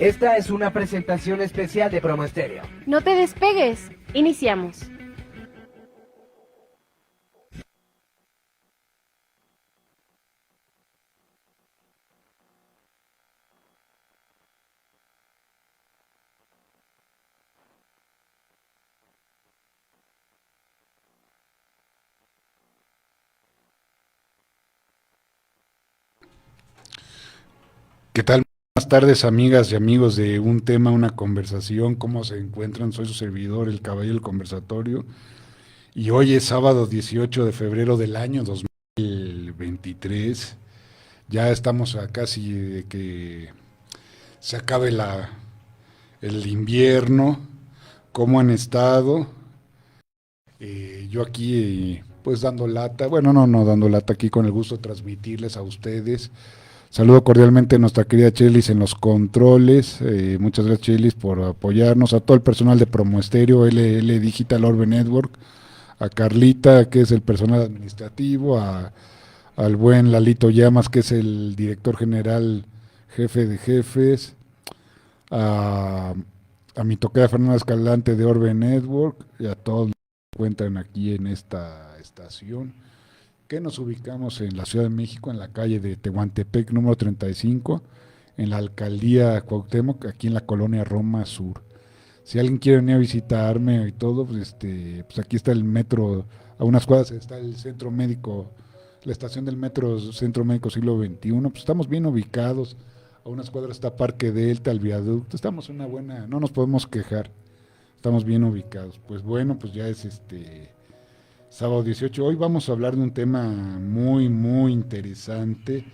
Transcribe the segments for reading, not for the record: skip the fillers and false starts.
Esta es una presentación especial de Promo Estéreo. No te despegues. Iniciamos. ¿Qué tal? Buenas tardes, amigas y amigos de Un Tema, Una Conversación. ¿Cómo se encuentran? Soy su servidor, el Caballero del Conversatorio. Y hoy es sábado 18 de febrero del año 2023. Ya estamos a casi de que se acabe el invierno. ¿Cómo han estado? Yo aquí, pues dando lata. Bueno, no dando lata, aquí con el gusto de transmitirles a ustedes. Saludo cordialmente a nuestra querida Chelis en los controles. Muchas gracias, Chelis, por apoyarnos. A todo el personal de Promo Estéreo, LL Digital Orbe Network. A Carlita, que es el personal administrativo. Al buen Lalito Llamas, que es el director general, jefe de jefes. A, a mi toquera Fernanda Escalante de Orbe Network. Y a todos los que se encuentran aquí en esta estación, que nos ubicamos en la Ciudad de México, en la calle de Tehuantepec, número 35, en la alcaldía Cuauhtémoc, aquí en la colonia Roma Sur. Si alguien quiere venir a visitarme y todo, pues aquí está el metro, a unas cuadras está el centro médico, la estación del metro Centro Médico Siglo XXI, pues estamos bien ubicados, a unas cuadras está Parque Delta, el viaducto, estamos en una buena, no nos podemos quejar, estamos bien ubicados. Pues bueno, pues ya es sábado 18. Hoy vamos a hablar de un tema muy interesante.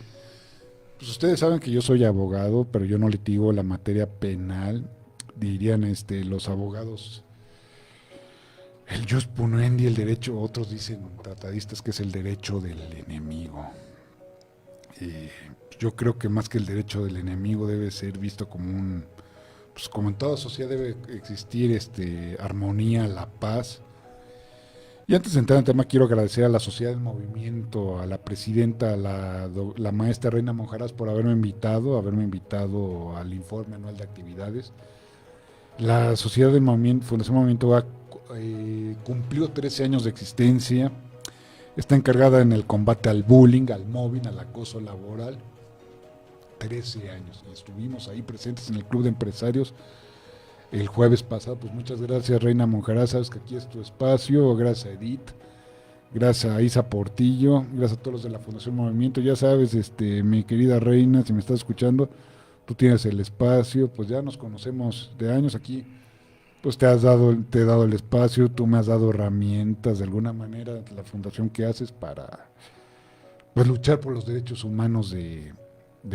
Pues ustedes saben que yo soy abogado, pero yo no litigo la materia penal. Dirían los abogados, el jus puniendi, el derecho, otros dicen tratadistas que es el derecho del enemigo. Yo creo que más que el derecho del enemigo debe ser visto como pues como en toda sociedad debe existir armonía, la paz. Y antes de entrar en el tema, quiero agradecer a la Sociedad del Movimiento, a la presidenta, la maestra Reina Monjaras, por haberme invitado al informe anual de actividades. La Sociedad del Movimiento, Fundación Movimiento cumplió 13 años de existencia, está encargada en el combate al bullying, al mobbing, al acoso laboral. 13 años, y estuvimos ahí presentes en el Club de Empresarios el jueves pasado. Pues muchas gracias, Reina Monjaras, sabes que aquí es tu espacio. Gracias a Edith, gracias a Isa Portillo, gracias a todos los de la Fundación Movimiento. Ya sabes, mi querida Reina, si me estás escuchando, tú tienes el espacio, pues ya nos conocemos de años aquí, pues te he dado el espacio, tú me has dado herramientas de alguna manera, la fundación que haces para pues luchar por los derechos humanos de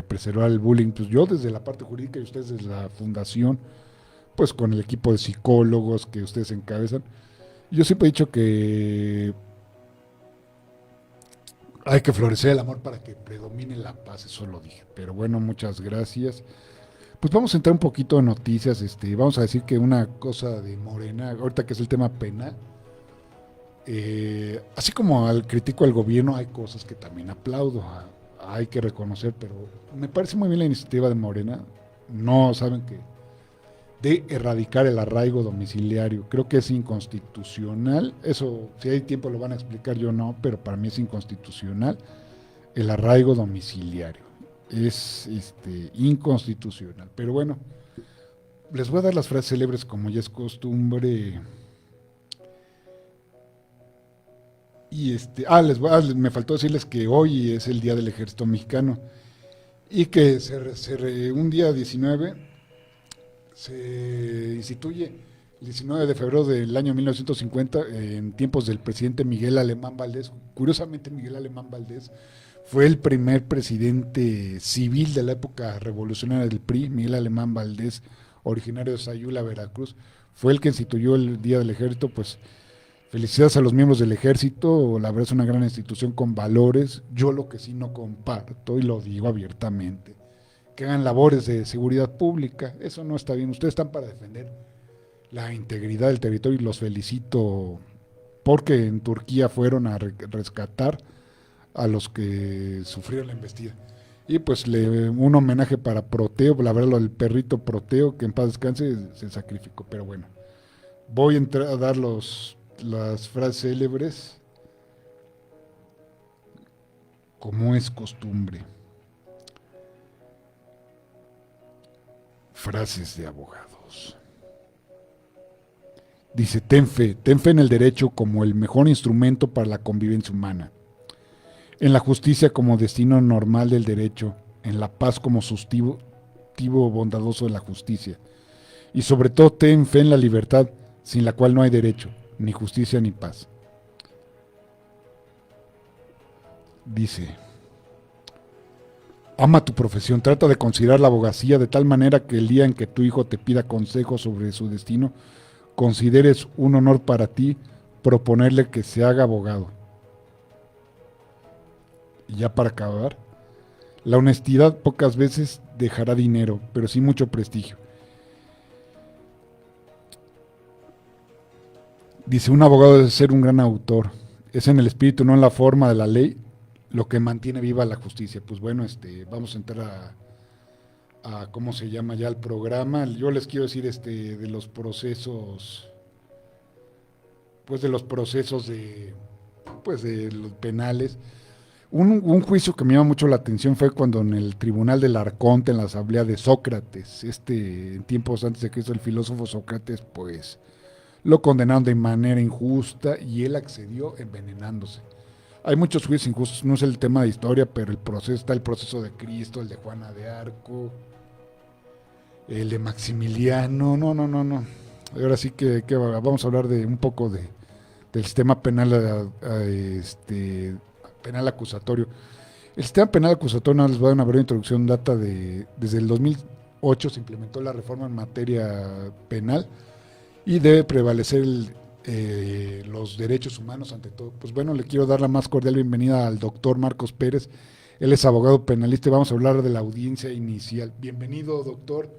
preservar el bullying. Pues yo desde la parte jurídica y ustedes desde la fundación, pues con el equipo de psicólogos que ustedes encabezan. Yo siempre he dicho que hay que florecer el amor para que predomine la paz, eso lo dije. Pero bueno, muchas gracias. Pues vamos a entrar un poquito en noticias, vamos a decir que una cosa de Morena, ahorita que es el tema penal, así como critico al gobierno, hay cosas que también aplaudo, hay que reconocer, pero me parece muy bien la iniciativa de Morena. No saben que de erradicar el arraigo domiciliario. Creo que es inconstitucional, eso si hay tiempo lo van a explicar, yo no, pero para mí es inconstitucional el arraigo domiciliario, es inconstitucional. Pero bueno, les voy a dar las frases célebres como ya es costumbre. Y me faltó decirles que hoy es el Día del Ejército Mexicano y que un día 19 se instituye el 19 de febrero del año 1950, en tiempos del presidente Miguel Alemán Valdés. Curiosamente, Miguel Alemán Valdés fue el primer presidente civil de la época revolucionaria del PRI. Miguel Alemán Valdés, originario de Sayula, Veracruz, fue el que instituyó el Día del Ejército. Pues felicidades a los miembros del Ejército, la verdad es una gran institución con valores. Yo lo que sí no comparto, y lo digo abiertamente, que hagan labores de seguridad pública, eso no está bien. Ustedes están para defender la integridad del territorio y los felicito porque en Turquía fueron a rescatar a los que sufrieron la embestida. Y pues un homenaje para Proteo, la verdad, el perrito Proteo, que en paz descanse, se sacrificó. Pero bueno, voy a entrar a dar las frases célebres, como es costumbre. Frases de abogados. Dice, ten fe en el derecho como el mejor instrumento para la convivencia humana, en la justicia como destino normal del derecho, en la paz como sustantivo bondadoso de la justicia, y sobre todo ten fe en la libertad, sin la cual no hay derecho, ni justicia ni paz. Dice, ama tu profesión, trata de considerar la abogacía de tal manera que el día en que tu hijo te pida consejo sobre su destino, consideres un honor para ti proponerle que se haga abogado. Y ya para acabar, la honestidad pocas veces dejará dinero, pero sí mucho prestigio. Dice, un abogado debe ser un gran autor, es en el espíritu, no en la forma de la ley, lo que mantiene viva la justicia. Pues bueno, vamos a entrar a cómo se llama ya el programa. Yo les quiero decir de los procesos, pues de los procesos de los penales. Un juicio que me llama mucho la atención fue cuando en el tribunal del Arconte, en la asamblea de Sócrates, en tiempos antes de Cristo, el filósofo Sócrates, pues lo condenaron de manera injusta y él accedió envenenándose. Hay muchos juicios injustos, no es el tema de historia, pero está el proceso de Cristo, el de Juana de Arco, el de Maximiliano, no. Ahora sí que vamos a hablar de un poco del sistema penal, penal acusatorio. El sistema penal acusatorio, no les voy a dar una breve introducción, data desde el 2008 se implementó la reforma en materia penal y debe prevalecer los derechos humanos ante todo. Pues bueno, le quiero dar la más cordial bienvenida al doctor Marcos Pérez. Él es abogado penalista y vamos a hablar de la audiencia inicial. Bienvenido, doctor.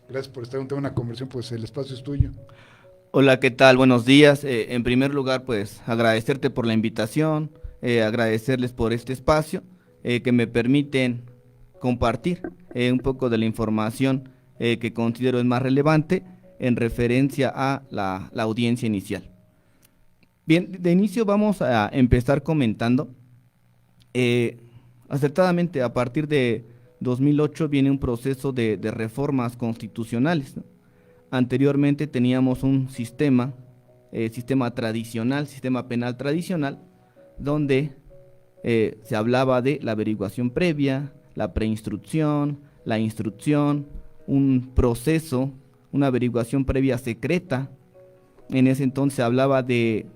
Gracias por estar en una conversión, pues el espacio es tuyo. Hola, ¿qué tal? Buenos días. En primer lugar, pues agradecerte por la invitación, agradecerles por este espacio que me permiten compartir un poco de la información que considero es más relevante en referencia a la audiencia inicial. Bien, de inicio vamos a empezar comentando, acertadamente a partir de 2008 viene un proceso de reformas constitucionales, ¿no? Anteriormente teníamos un sistema tradicional, sistema penal tradicional, donde se hablaba de la averiguación previa, la preinstrucción, la instrucción, un proceso, una averiguación previa secreta. En ese entonces se hablaba de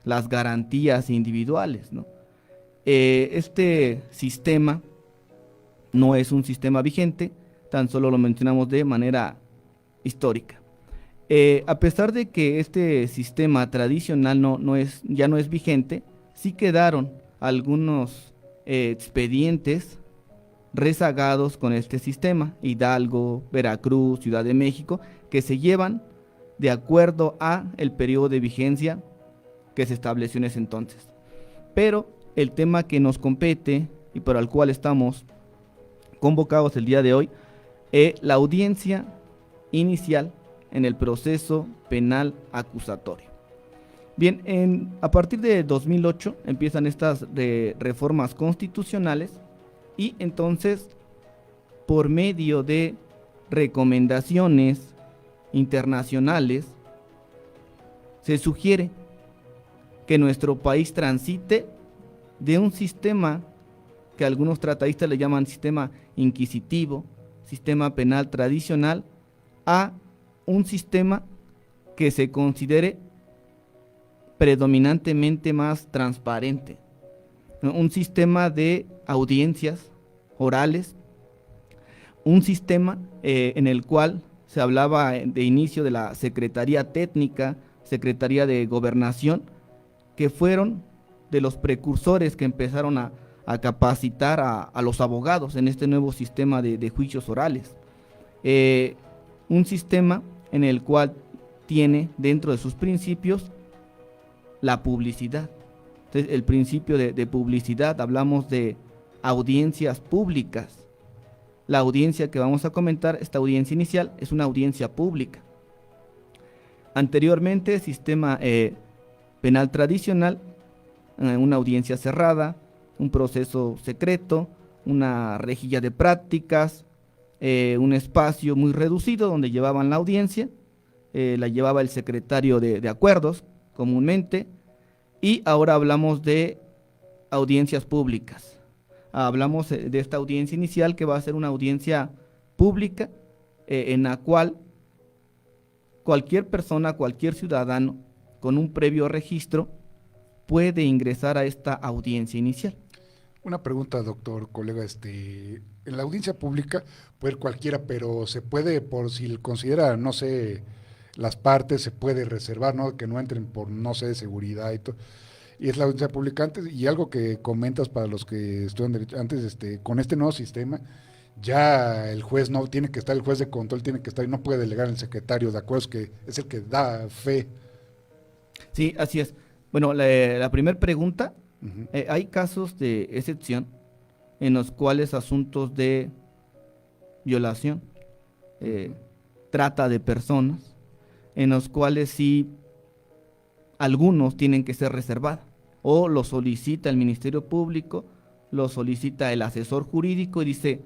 las garantías individuales, ¿no? Este sistema no es un sistema vigente, tan solo lo mencionamos de manera histórica. A pesar de que este sistema tradicional ya no es vigente, sí quedaron algunos expedientes rezagados con este sistema, Hidalgo, Veracruz, Ciudad de México, que se llevan de acuerdo a el periodo de vigencia que se estableció en ese entonces. Pero el tema que nos compete y para el cual estamos convocados el día de hoy, la audiencia inicial en el proceso penal acusatorio. Bien, a partir de 2008 empiezan estas reformas constitucionales y entonces por medio de recomendaciones internacionales se sugiere que nuestro país transite de un sistema que algunos tratadistas le llaman sistema inquisitivo, sistema penal tradicional, a un sistema que se considere predominantemente más transparente, ¿no? Un sistema de audiencias orales, un sistema en el cual se hablaba de inicio de la Secretaría Técnica, Secretaría de Gobernación, que fueron de los precursores que empezaron a capacitar a los abogados en este nuevo sistema de juicios orales. Un sistema en el cual tiene dentro de sus principios la publicidad. Entonces, el principio de publicidad, hablamos de audiencias públicas, la audiencia que vamos a comentar, esta audiencia inicial, es una audiencia pública. Anteriormente, sistema penal tradicional, una audiencia cerrada, un proceso secreto, una rejilla de prácticas, un espacio muy reducido donde llevaban la audiencia, la llevaba el secretario de acuerdos comúnmente, y ahora hablamos de audiencias públicas. Hablamos de esta audiencia inicial que va a ser una audiencia pública en la cual cualquier persona, cualquier ciudadano con un previo registro puede ingresar a esta audiencia inicial. Una pregunta, doctor, colega, en la audiencia pública puede ir cualquiera, pero se puede, por si considera, no sé, las partes, se puede reservar, ¿no? Que no entren por, no sé, de seguridad y todo. Y es la audiencia pública antes, y algo que comentas para los que estudian derecho, antes, con este nuevo sistema, ya el juez no tiene que estar, el juez de control tiene que estar y no puede delegar en el secretario de acuerdos, que es el que da fe. Sí, así es. Bueno, la primera pregunta, Uh-huh. hay casos de excepción en los cuales asuntos de violación, trata de personas, en los cuales sí algunos tienen que ser reservados, o lo solicita el Ministerio Público, lo solicita el asesor jurídico y dice,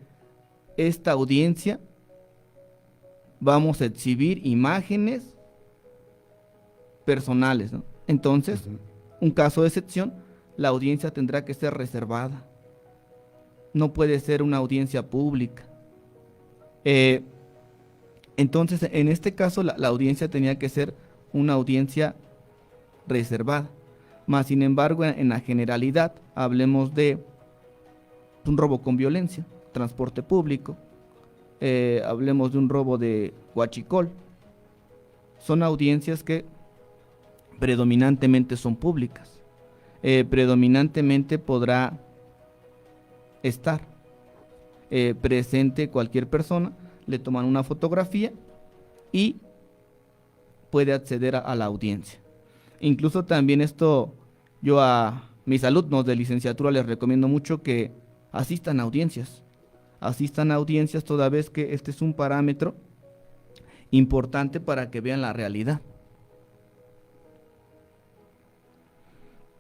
esta audiencia vamos a exhibir imágenes personales, ¿no? Entonces, Uh-huh. un caso de excepción, la audiencia tendrá que ser reservada. No puede ser una audiencia pública. Entonces, en este caso, la audiencia tenía que ser una audiencia reservada. Más sin embargo, en la generalidad, hablemos de un robo con violencia, transporte público, hablemos de un robo de huachicol. Son audiencias que predominantemente son públicas. Predominantemente podrá estar presente cualquier persona, le toman una fotografía y puede acceder a la audiencia. Incluso también esto, yo a mis alumnos de licenciatura les recomiendo mucho que asistan a audiencias toda vez que este es un parámetro importante para que vean la realidad.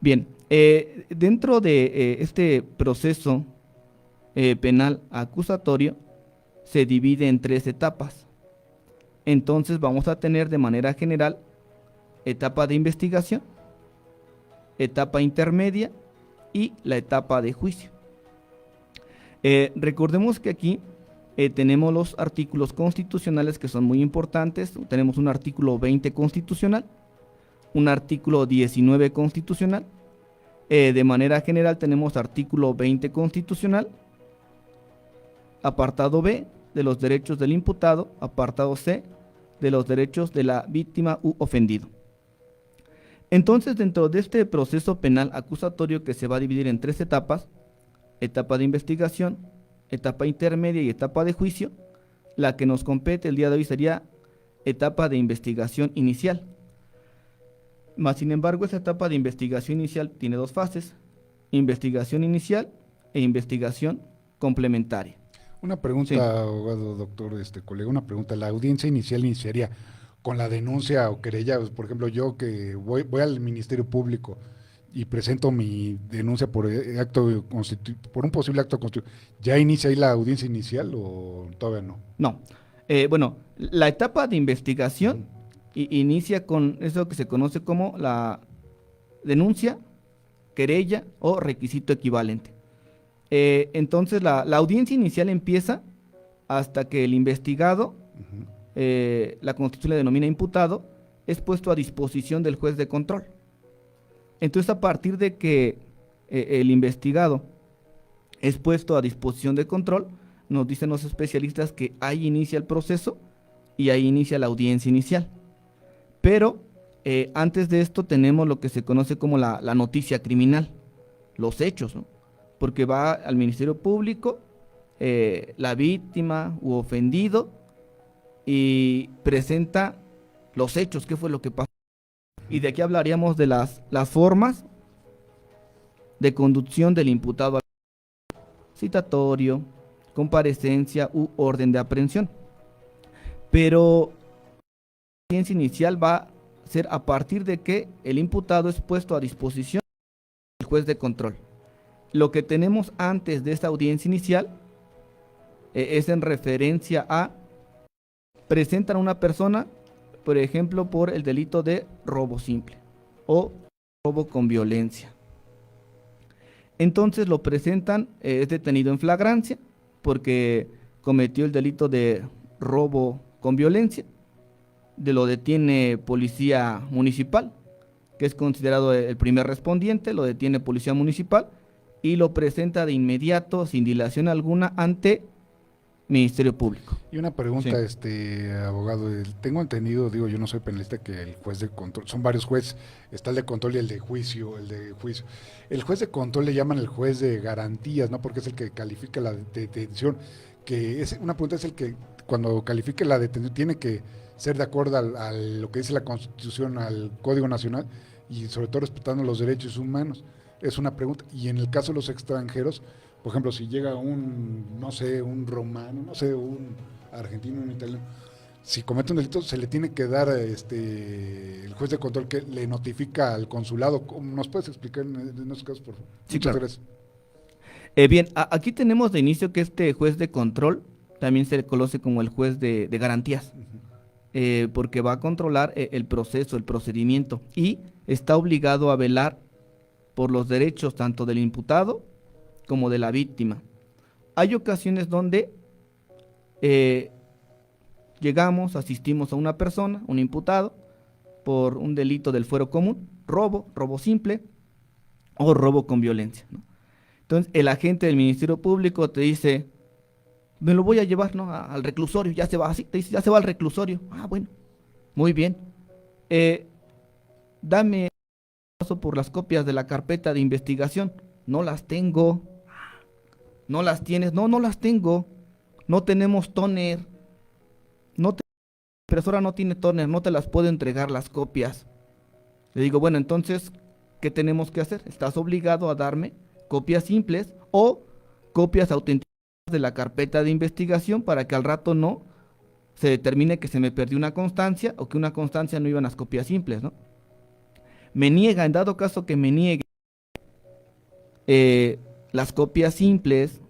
Bien, dentro de este proceso penal acusatorio se divide en 3 etapas. Entonces vamos a tener de manera general etapa de investigación, etapa intermedia y la etapa de juicio. Recordemos que aquí tenemos los artículos constitucionales que son muy importantes. Tenemos un artículo 20 constitucional, un artículo 19 constitucional. De manera general tenemos artículo 20 constitucional, apartado B de los derechos del imputado, apartado C de los derechos de la víctima u ofendido. Entonces, dentro de este proceso penal acusatorio que se va a dividir en 3 etapas, etapa de investigación, etapa intermedia y etapa de juicio, la que nos compete el día de hoy sería etapa de investigación inicial. Más sin embargo, esta etapa de investigación inicial tiene 2 fases, investigación inicial e investigación complementaria. Una pregunta, sí. Abogado, doctor, colega, una pregunta. ¿La audiencia inicial iniciaría con la denuncia o querella? Por ejemplo, yo que voy al Ministerio Público y presento mi denuncia por por un posible acto constitutivo, ¿ya inicia ahí la audiencia inicial o todavía no? No. Bueno, la etapa de investigación inicia con eso que se conoce como la denuncia, querella o requisito equivalente. Entonces la audiencia inicial empieza hasta que el investigado, la Constitución le denomina imputado, es puesto a disposición del juez de control. Entonces, a partir de que el investigado es puesto a disposición de control, nos dicen los especialistas que ahí inicia el proceso y ahí inicia la audiencia inicial. Pero antes de esto tenemos lo que se conoce como la noticia criminal, los hechos, ¿no? Porque va al Ministerio Público, la víctima u ofendido, y presenta los hechos, qué fue lo que pasó. Y de aquí hablaríamos de las formas de conducción del imputado: citatorio, comparecencia u orden de aprehensión. Pero la audiencia inicial va a ser a partir de que el imputado es puesto a disposición del juez de control. Lo que tenemos antes de esta audiencia inicial es en referencia a presentan a una persona, por ejemplo, por el delito de robo simple o robo con violencia. Entonces lo presentan, es detenido en flagrancia porque cometió el delito de robo con violencia, lo detiene policía municipal, que es considerado el primer respondiente, lo detiene policía municipal y lo presenta de inmediato, sin dilación alguna, ante Ministerio Público. Y una pregunta, Sí. Abogado, tengo entendido, digo, yo no soy penalista, que el juez de control, son varios jueces, está el de control y el de juicio, El juez de control le llaman el juez de garantías, ¿no? Porque es el que califica la detención, que es, una pregunta es el que cuando califique la detención tiene que ser de acuerdo a lo que dice la Constitución, al Código Nacional, y sobre todo respetando los derechos humanos. Es una pregunta. Y en el caso de los extranjeros, por ejemplo, si llega no sé, un romano, no sé, un argentino, un italiano, si comete un delito, se le tiene que dar el juez de control que le notifica al consulado. ¿Nos puedes explicar en esos casos, por favor? Sí, Muchas claro. gracias. Bien, aquí tenemos de inicio que este juez de control también se le conoce como el juez de garantías, porque va a controlar el proceso, el procedimiento, y está obligado a velar por los derechos tanto del imputado como de la víctima. Hay ocasiones donde llegamos, asistimos a una persona, un imputado, por un delito del fuero común, robo simple o robo con violencia, ¿no? Entonces el agente del Ministerio Público te dice, me lo voy a llevar, ¿no?, al reclusorio, ya se va, así te dice, ya se va al reclusorio. Ah, bueno, muy bien. Dame paso por las copias de la carpeta de investigación. No las tengo. ¿No las tienes? No, no las tengo. No tenemos tóner. La impresora no tiene tóner, no te las puedo entregar las copias. Le digo, bueno, entonces, ¿qué tenemos que hacer? Estás obligado a darme copias simples o copias autenticadas de la carpeta de investigación para que al rato no se determine que se me perdió una constancia o que una constancia no iba en las copias simples, ¿no? Me niega, en dado caso que me niegue las copias simples,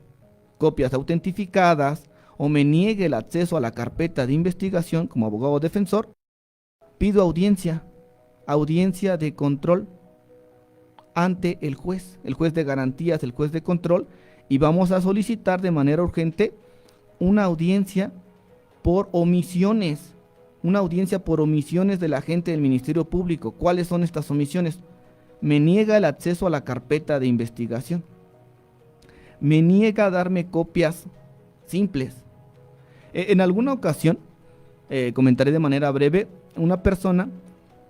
copias autentificadas, o me niegue el acceso a la carpeta de investigación como abogado defensor, pido audiencia de control ante el juez de garantías, el juez de control, y vamos a solicitar de manera urgente una audiencia por omisiones del agente del Ministerio Público. ¿Cuáles son estas omisiones? Me niega el acceso a la carpeta de investigación, me niega a darme copias simples. En alguna ocasión, comentaré de manera breve, una persona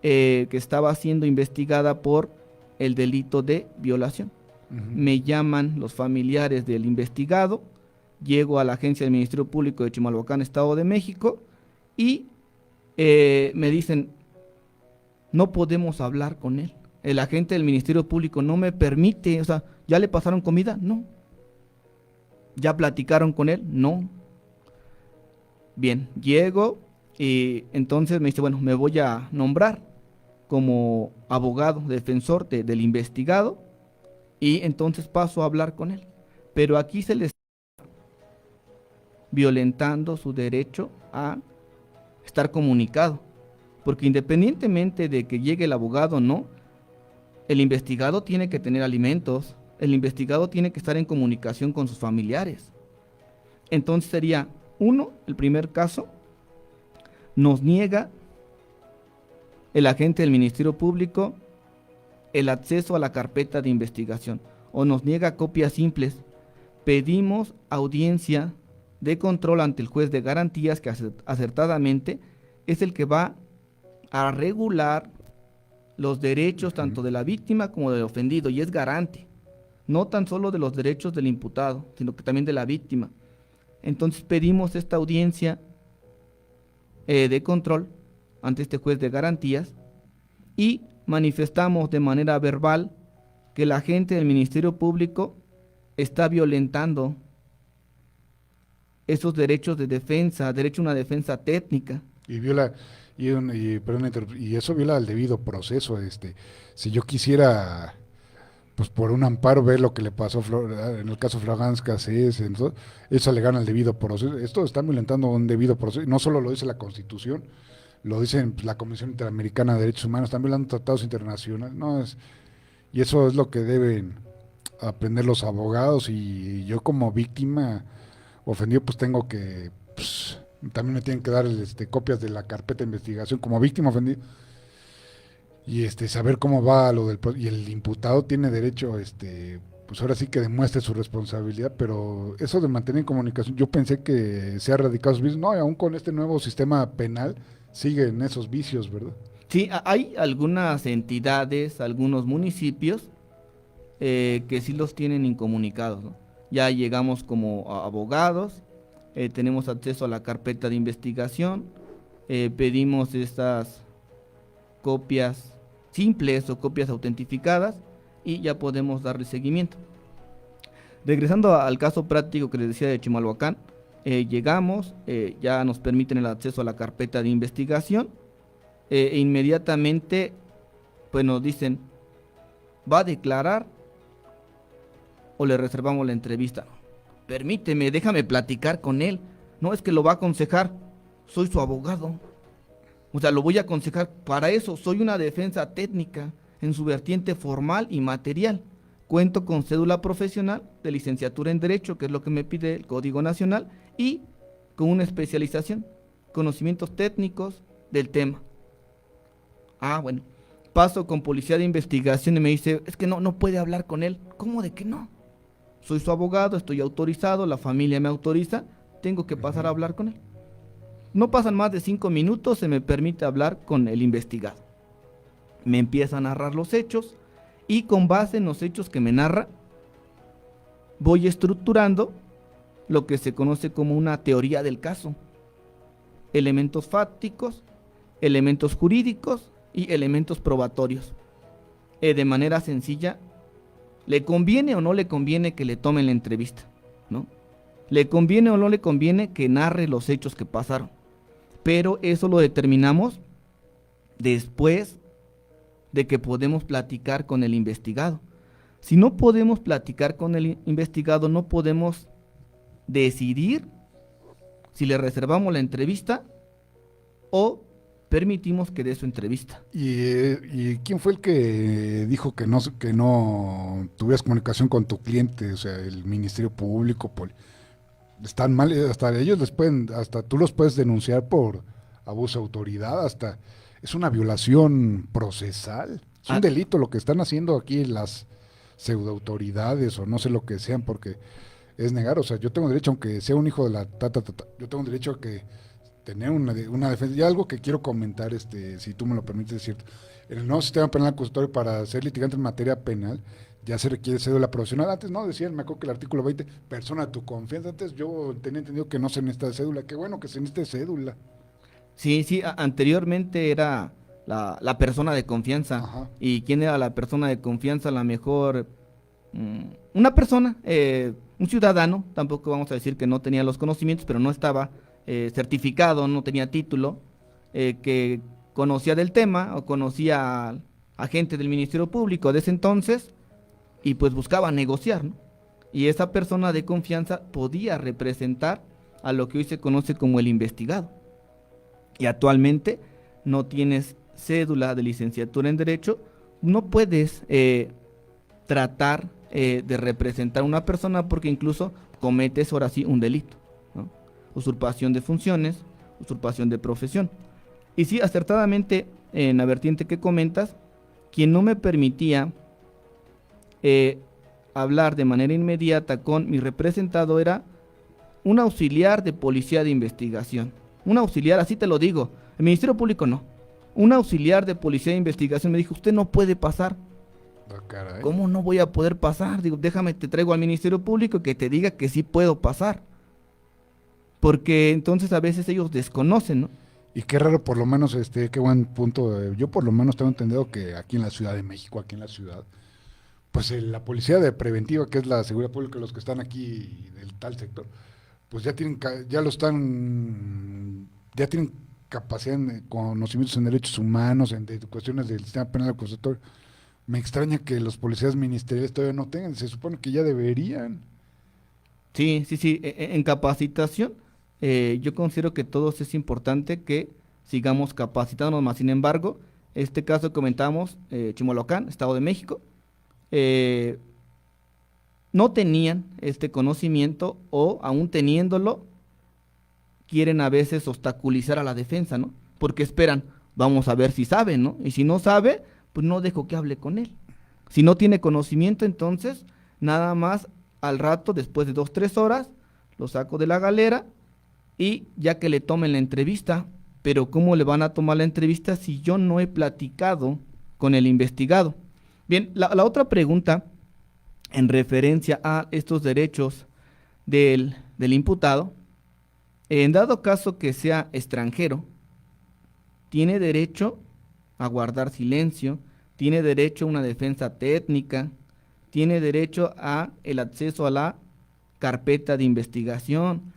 que estaba siendo investigada por el delito de violación. Me llaman los familiares del investigado, llego a la agencia del Ministerio Público de Chimalhuacán, Estado de México, y me dicen, no podemos hablar con él. El agente del Ministerio Público no me permite, o sea, ¿ya le pasaron comida? No. ¿Ya platicaron con él? No. Bien, llego y entonces me dice, bueno, me voy a nombrar como abogado defensor del investigado, y entonces paso a hablar con él. Pero aquí se le está violentando su derecho a estar comunicado, porque independientemente de que llegue el abogado o no, el investigado tiene que tener alimentos, el investigado tiene que estar en comunicación con sus familiares. Entonces sería, el primer caso, nos niega el agente del Ministerio Público el acceso a la carpeta de investigación, o nos niega copias simples. Pedimos audiencia de control ante el juez de garantías, que acertadamente es el que va a regular los derechos tanto de la víctima como del ofendido, y es garante, no tan solo de los derechos del imputado, sino que también de la víctima. Entonces pedimos esta audiencia de control ante este juez de garantías y manifestamos de manera verbal que el agente del Ministerio Público está violentando esos derechos de defensa, derecho a una defensa técnica. Y viola, y eso viola el debido proceso. Si yo quisiera, pues por un amparo, ver lo que le pasó en el caso Florence Cassés, entonces, eso le gana el debido proceso. Esto está violentando un debido proceso. No solo lo dice la Constitución, lo dice pues, la Comisión Interamericana de Derechos Humanos, están violando tratados internacionales. Y eso es lo que deben aprender los abogados. Y yo como víctima ofendido, pues tengo que, pues, también me tienen que dar copias de la carpeta de investigación como víctima ofendido. Y saber cómo va y el imputado tiene derecho, pues ahora sí que demuestre su responsabilidad, pero eso de mantener en comunicación, yo pensé que se ha erradicado esos vicios, no, aún con este nuevo sistema penal siguen esos vicios, ¿verdad? Sí, hay algunas entidades, algunos municipios que sí los tienen incomunicados, ¿no? Ya llegamos como abogados, tenemos acceso a la carpeta de investigación, pedimos estas copias simples o copias autentificadas y ya podemos darle seguimiento. Regresando al caso práctico que les decía de Chimalhuacán, llegamos, ya nos permiten el acceso a la carpeta de investigación e inmediatamente pues nos dicen, ¿va a declarar o le reservamos la entrevista? Permíteme, déjame platicar con él. No, es que lo va a aconsejar, soy su abogado. O sea, lo voy a aconsejar, para eso soy una defensa técnica en su vertiente formal y material. Cuento con cédula profesional de licenciatura en Derecho, que es lo que me pide el Código Nacional, y con una especialización, conocimientos técnicos del tema. Ah, bueno, paso con policía de investigación y me dice, es que no puede hablar con él. ¿Cómo de que no? Soy su abogado, estoy autorizado, la familia me autoriza, tengo que pasar a hablar con él. No pasan más de 5 minutos, se me permite hablar con el investigado. Me empieza a narrar los hechos y con base en los hechos que me narra, voy estructurando lo que se conoce como una teoría del caso. Elementos fácticos, elementos jurídicos y elementos probatorios. De manera sencilla, ¿le conviene o no le conviene que le tomen la entrevista? ¿No? ¿Le conviene o no le conviene que narre los hechos que pasaron? Pero eso lo determinamos después de que podemos platicar con el investigado. Si no podemos platicar con el investigado, no podemos decidir si le reservamos la entrevista o permitimos que dé su entrevista. ¿Y quién fue el que dijo que no tuvieras comunicación con tu cliente? O sea, el Ministerio Público, están mal, hasta ellos hasta tú los puedes denunciar por abuso de autoridad, hasta es una violación procesal, es un delito lo que están haciendo aquí las pseudoautoridades o no sé lo que sean, porque es negar, o sea, yo tengo derecho, aunque sea un hijo de la yo tengo derecho a que tener una defensa. Y algo que quiero comentar, si tú me lo permites decir, en el nuevo sistema penal acusatorio para ser litigante en materia penal, ya se requiere cédula profesional. Antes no decían, me acuerdo que el artículo 20, persona de tu confianza. Antes yo tenía entendido que no se necesita cédula. Qué bueno que se necesite cédula. Sí, anteriormente era la persona de confianza. Ajá. ¿Y quién era la persona de confianza? La mejor, una persona, un ciudadano, tampoco vamos a decir que no tenía los conocimientos, pero no estaba certificado, no tenía título, que conocía del tema o conocía a gente del Ministerio Público de ese entonces y pues buscaba negociar, ¿no? Y esa persona de confianza podía representar a lo que hoy se conoce como el investigado. Y actualmente no tienes cédula de licenciatura en Derecho, no puedes tratar de representar a una persona porque incluso cometes ahora sí un delito, ¿no? Usurpación de funciones, usurpación de profesión. Y sí, acertadamente, en la vertiente que comentas, quien no me permitía hablar de manera inmediata con mi representado era un auxiliar de policía de investigación. Un auxiliar, así te lo digo, el Ministerio Público no. Un auxiliar de policía de investigación me dijo, usted no puede pasar. Caray. ¿Cómo no voy a poder pasar? Digo, déjame, te traigo al Ministerio Público que te diga que sí puedo pasar. Porque entonces a veces ellos desconocen, ¿no? Y qué raro, por lo menos, qué buen punto. Yo por lo menos tengo entendido que aquí en la Ciudad de México, aquí en la ciudad, pues la policía de preventiva, que es la seguridad pública, los que están aquí del tal sector, pues ya tienen capacidad, conocimientos en derechos humanos, en cuestiones del sistema penal acusatorio. Me extraña que los policías ministeriales todavía no tengan, se supone que ya deberían. Sí, sí, sí. En capacitación, yo considero que todos es importante que sigamos capacitándonos más. Sin embargo, este caso que comentamos, Chimalhuacán, Estado de México, eh, no tenían este conocimiento o aún teniéndolo, quieren a veces obstaculizar a la defensa, ¿no? Porque esperan, vamos a ver si sabe, ¿no? Y si no sabe, pues no dejo que hable con él. Si no tiene conocimiento, entonces nada más al rato, después de 2, 3 horas, lo saco de la galera y ya que le tomen la entrevista. Pero ¿cómo le van a tomar la entrevista si yo no he platicado con el investigado? Bien, la otra pregunta en referencia a estos derechos del imputado, en dado caso que sea extranjero, tiene derecho a guardar silencio, tiene derecho a una defensa técnica, tiene derecho a el acceso a la carpeta de investigación,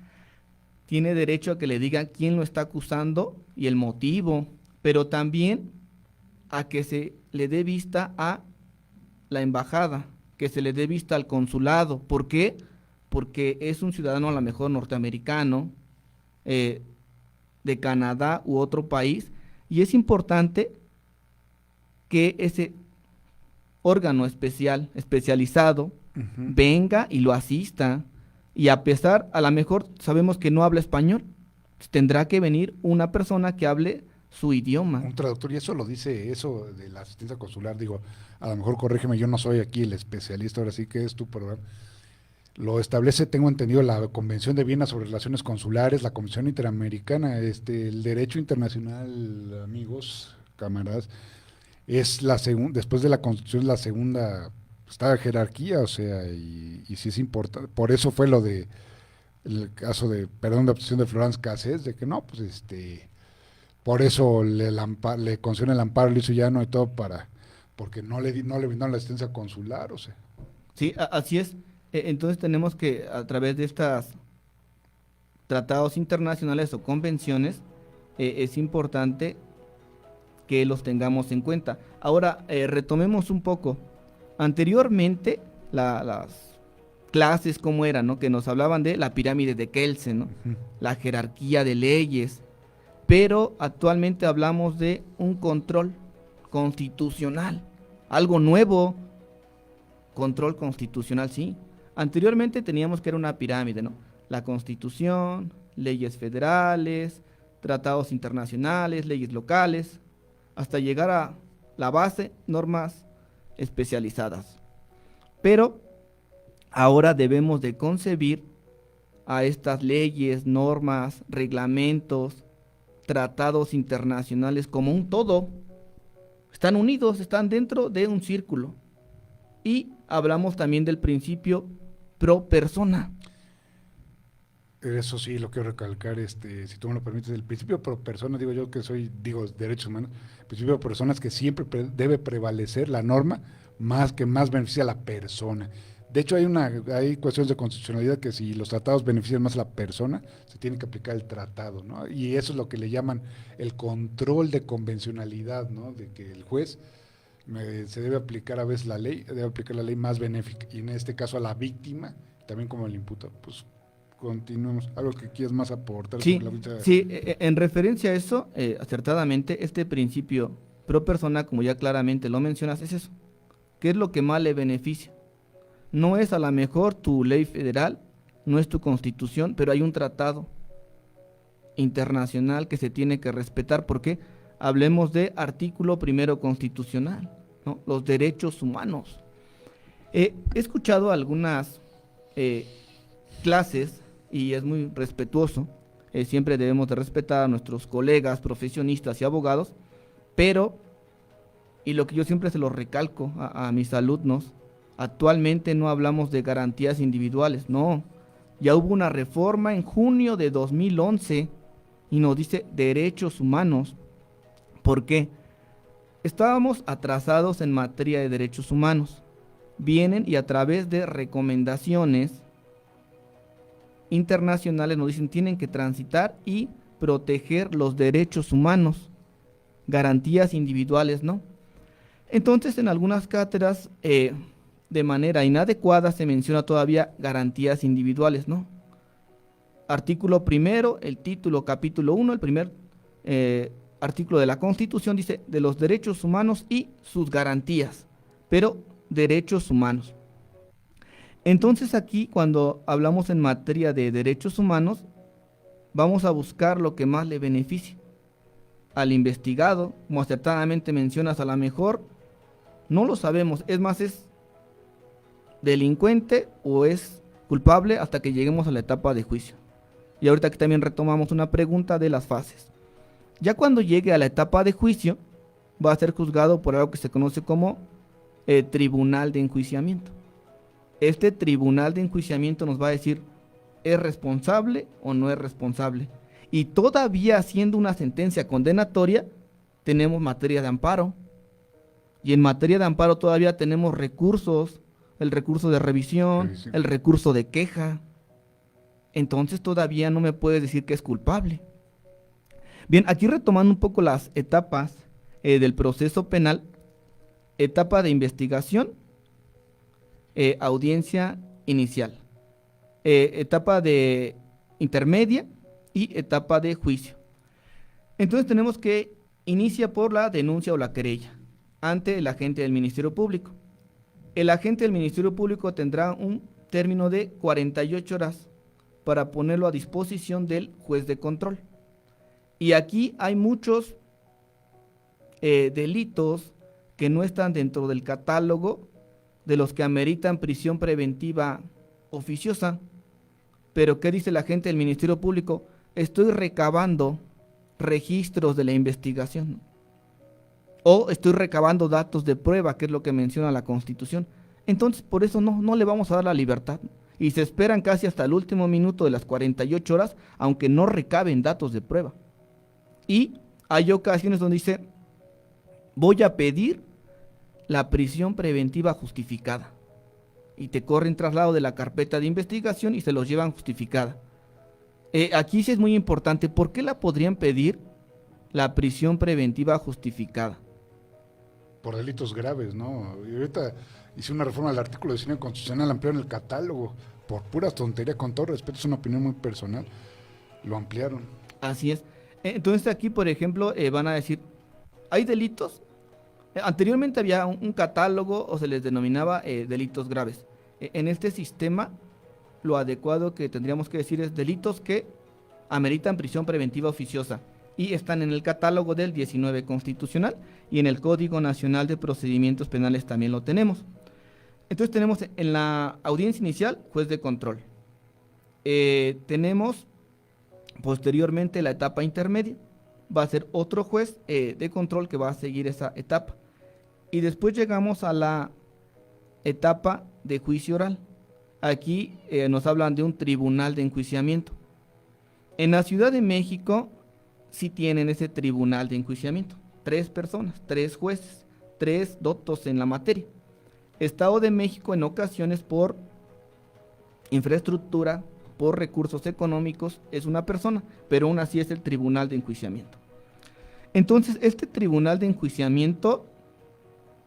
tiene derecho a que le digan quién lo está acusando y el motivo, pero también a que se le dé vista a la embajada, que se le dé vista al consulado. ¿Por qué? Porque es un ciudadano a lo mejor norteamericano, de Canadá u otro país, y es importante que ese órgano especializado, venga y lo asista, y a pesar, a lo mejor sabemos que no habla español, tendrá que venir una persona que hable su idioma. Un traductor, y eso lo dice, eso de la asistencia consular, digo, a lo mejor corrígeme, yo no soy aquí el especialista, ahora sí que es tu programa. Lo establece, tengo entendido, la Convención de Viena sobre Relaciones Consulares, la Convención Interamericana, el derecho internacional, amigos, camaradas, es la segunda, después de la Constitución, la segunda, está la jerarquía, o sea, y sí es importante, por eso fue lo de, el caso de, perdón, de obtención de Florence Cassés, de que no, pues por eso le concedió el amparo, le hizo llano y todo porque no le brindaron la asistencia consular, o sea. Sí, así es. Entonces tenemos que, a través de estos tratados internacionales o convenciones, es importante que los tengamos en cuenta. Ahora, retomemos un poco. Anteriormente, las clases como eran, ¿no? Que nos hablaban de la pirámide de Kelsen, ¿no? La jerarquía de leyes, pero actualmente hablamos de un control constitucional, algo nuevo. Control constitucional, sí. Anteriormente teníamos que era una pirámide, ¿no? La Constitución, leyes federales, tratados internacionales, leyes locales, hasta llegar a la base, normas especializadas. Pero ahora debemos de concebir a estas leyes, normas, reglamentos, tratados internacionales como un todo. Están unidos, están dentro de un círculo. Y hablamos también del principio pro persona. Eso sí, lo quiero recalcar, si tú me lo permites, el principio pro persona, digo yo que digo derechos humanos, el principio pro persona es que siempre debe prevalecer la norma más beneficia a la persona. De hecho, hay cuestiones de constitucionalidad que si los tratados benefician más a la persona, se tiene que aplicar el tratado, ¿no? Y eso es lo que le llaman el control de convencionalidad, ¿no? De que el juez se debe aplicar a veces debe aplicar la ley más benéfica, y en este caso a la víctima, también como el imputado. Pues continuemos, algo que quieras más aportar. Sí, en referencia a eso, acertadamente, este principio pro persona, como ya claramente lo mencionas, es eso. ¿Qué es lo que más le beneficia? No es a lo mejor tu ley federal, no es tu constitución, pero hay un tratado internacional que se tiene que respetar. ¿Por qué? Hablemos de artículo primero constitucional, ¿no? Los derechos humanos. He escuchado algunas clases y es muy respetuoso. Siempre debemos de respetar a nuestros colegas, profesionistas y abogados, pero, y lo que yo siempre se lo recalco a mis alumnos, actualmente no hablamos de garantías individuales, no. Ya hubo una reforma en junio de 2011 y nos dice derechos humanos. ¿Por qué? Estábamos atrasados en materia de derechos humanos. Vienen y a través de recomendaciones internacionales nos dicen tienen que transitar y proteger los derechos humanos, garantías individuales, ¿no? Entonces, en algunas cátedras, de manera inadecuada se menciona todavía garantías individuales, ¿no? Artículo primero, el título, capítulo 1, el primer artículo de la Constitución dice de los derechos humanos y sus garantías, pero derechos humanos. Entonces aquí cuando hablamos en materia de derechos humanos, vamos a buscar lo que más le beneficie al investigado, como acertadamente mencionas, a lo mejor no lo sabemos, es más, es delincuente o es culpable hasta que lleguemos a la etapa de juicio. Y ahorita aquí también retomamos una pregunta de las fases. Ya cuando llegue a la etapa de juicio, va a ser juzgado por algo que se conoce como tribunal de enjuiciamiento. Este tribunal de enjuiciamiento nos va a decir, ¿es responsable o no es responsable? Y todavía haciendo una sentencia condenatoria, tenemos materia de amparo. Y en materia de amparo todavía tenemos recursos, el recurso de revisión, el recurso de queja. Entonces todavía no me puedes decir que es culpable. Bien, aquí retomando un poco las etapas del proceso penal, etapa de investigación, audiencia inicial, etapa de intermedia y etapa de juicio. Entonces tenemos que inicia por la denuncia o la querella ante el agente del Ministerio Público. El agente del Ministerio Público tendrá un término de 48 horas para ponerlo a disposición del juez de control. Y aquí hay muchos delitos que no están dentro del catálogo de los que ameritan prisión preventiva oficiosa. Pero ¿qué dice la agente del Ministerio Público? Estoy recabando registros de la investigación. O estoy recabando datos de prueba, que es lo que menciona la Constitución. Entonces, por eso no le vamos a dar la libertad. Y se esperan casi hasta el último minuto de las 48 horas, aunque no recaben datos de prueba. Y hay ocasiones donde dice, voy a pedir la prisión preventiva justificada. Y te corren traslado de la carpeta de investigación y se los llevan justificada. Aquí sí es muy importante, ¿por qué la podrían pedir la prisión preventiva justificada? Por delitos graves, ¿no? Y ahorita hice una reforma al artículo 19 constitucional, ampliaron el catálogo por pura tontería, con todo respeto, es una opinión muy personal, lo ampliaron. Así es. Entonces aquí, por ejemplo, van a decir, ¿hay delitos? Anteriormente había un catálogo o se les denominaba delitos graves. En este sistema, lo adecuado que tendríamos que decir es delitos que ameritan prisión preventiva oficiosa y están en el catálogo del 19 constitucional y en el Código Nacional de Procedimientos Penales también lo tenemos. Entonces tenemos en la audiencia inicial, juez de control. Tenemos posteriormente la etapa intermedia, va a ser otro juez de control que va a seguir esa etapa. Y después llegamos a la etapa de juicio oral. Aquí nos hablan de un tribunal de enjuiciamiento. En la Ciudad de México sí tienen ese tribunal de enjuiciamiento. 3 personas, 3 jueces, 3 doctos en la materia. Estado de México en ocasiones por infraestructura, por recursos económicos, es una persona, pero aún así es el tribunal de enjuiciamiento. Entonces, este tribunal de enjuiciamiento,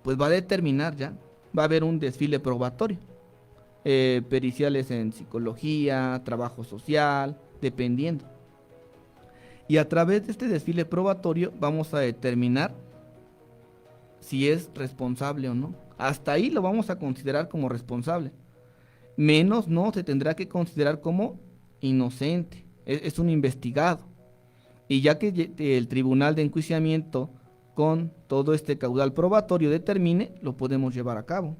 pues va a determinar ya, va a haber un desfile probatorio, periciales en psicología, trabajo social, dependiendo. Y a través de este desfile probatorio vamos a determinar si es responsable o no. Hasta ahí lo vamos a considerar como responsable. Menos no se tendrá que considerar como inocente, es un investigado. Y ya que el tribunal de enjuiciamiento con todo este caudal probatorio determine, lo podemos llevar a cabo.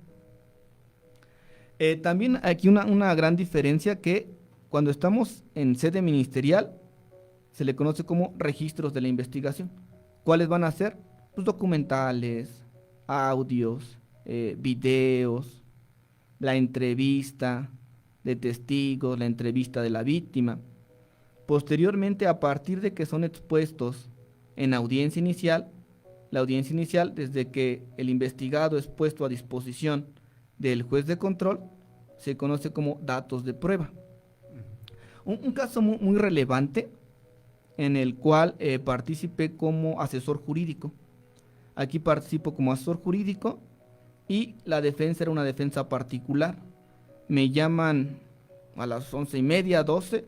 También aquí una gran diferencia que cuando estamos en sede ministerial se le conoce como registros de la investigación. ¿Cuáles van a ser? Pues documentales, audios, videos, la entrevista de testigos, la entrevista de la víctima. Posteriormente, a partir de que son expuestos en audiencia inicial, la audiencia inicial, desde que el investigado es puesto a disposición del juez de control, se conoce como datos de prueba. Un caso muy relevante en el cual participé como asesor jurídico. Aquí participo como asesor jurídico y la defensa era una defensa particular. Me llaman a las 11:30, 12,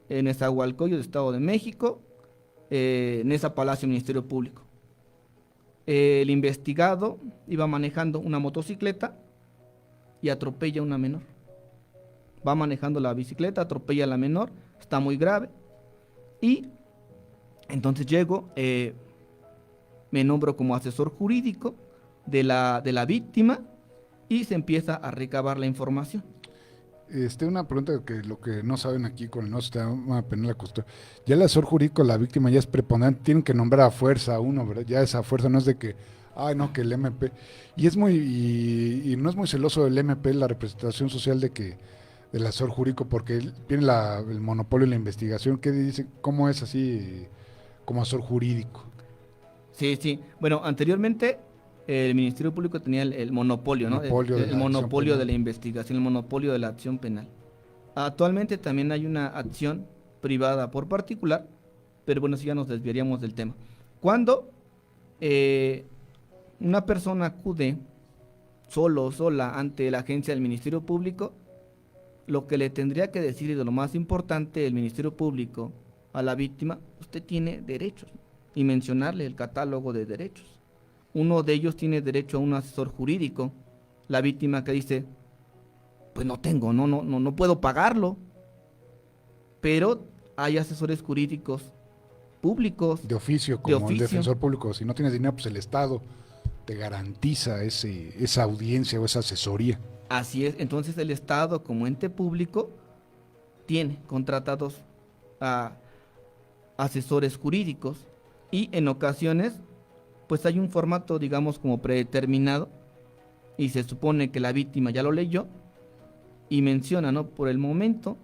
en Nezahualcóyotl, Estado de México, en esa Palacio Ministerio Público. El investigado iba manejando una motocicleta y atropella a una menor. Va manejando la bicicleta, atropella a la menor, está muy grave. Y entonces llego, me nombro como asesor jurídico de la víctima y se empieza a recabar la información. Una pregunta que lo que no saben aquí con el nuevo sistema penal la custodia. Ya el asesor jurídico, la víctima ya es preponderante, tienen que nombrar a fuerza a uno, ¿verdad? Ya esa fuerza no es de que, ay no, que el MP. Y es muy, y no es muy celoso el MP, la representación social del asesor jurídico, porque él tiene el monopolio de la investigación. ¿Qué dice? ¿Cómo es así como asesor jurídico? Sí. Bueno, anteriormente el Ministerio Público tenía el monopolio, ¿no? El monopolio de la investigación, el monopolio de la acción penal. Actualmente también hay una acción privada por particular, pero bueno, si ya nos desviaríamos del tema. Cuando una persona acude sola ante la agencia del Ministerio Público, lo que le tendría que decir, y de lo más importante, el Ministerio Público a la víctima, usted tiene derechos, y mencionarle el catálogo de derechos. Uno de ellos tiene derecho a un asesor jurídico. La víctima que dice, pues no tengo, no puedo pagarlo. Pero hay asesores jurídicos públicos. De oficio, como el defensor público. Si no tienes dinero, pues el Estado te garantiza esa audiencia o esa asesoría. Así es, entonces el Estado como ente público tiene contratados a asesores jurídicos y en ocasiones pues hay un formato, digamos, como predeterminado y se supone que la víctima ya lo leyó y menciona, ¿no? Por el momento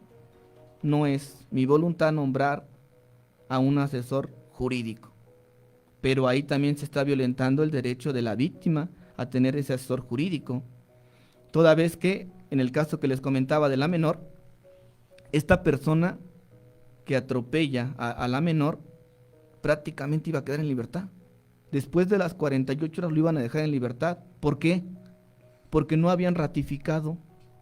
no es mi voluntad nombrar a un asesor jurídico, pero ahí también se está violentando el derecho de la víctima a tener ese asesor jurídico, toda vez que en el caso que les comentaba de la menor, esta persona que atropella a la menor prácticamente iba a quedar en libertad. Después de las 48 horas lo iban a dejar en libertad. ¿Por qué? Porque no habían ratificado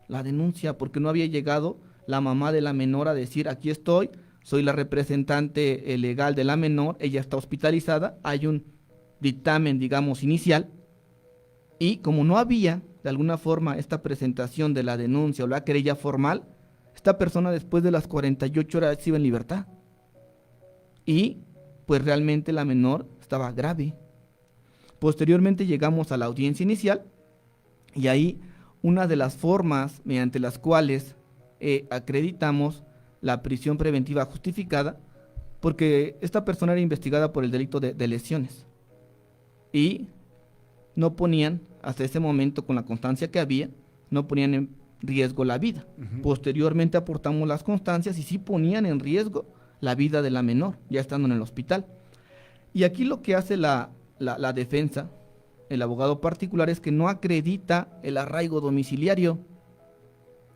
la denuncia, porque no había llegado la mamá de la menor a decir, aquí estoy, soy la representante legal de la menor, ella está hospitalizada, hay un dictamen, digamos, inicial, y como no había, de alguna forma, esta presentación de la denuncia o la querella formal, esta persona después de las 48 horas se iba en libertad. Y, pues realmente la menor estaba grave. Posteriormente llegamos a la audiencia inicial y ahí una de las formas mediante las cuales acreditamos la prisión preventiva justificada, porque esta persona era investigada por el delito de lesiones y no ponían, hasta ese momento con la constancia que había, no ponían en riesgo la vida. Posteriormente aportamos las constancias y sí ponían en riesgo la vida de la menor, ya estando en el hospital. Y aquí lo que hace la defensa, el abogado particular, es que no acredita el arraigo domiciliario,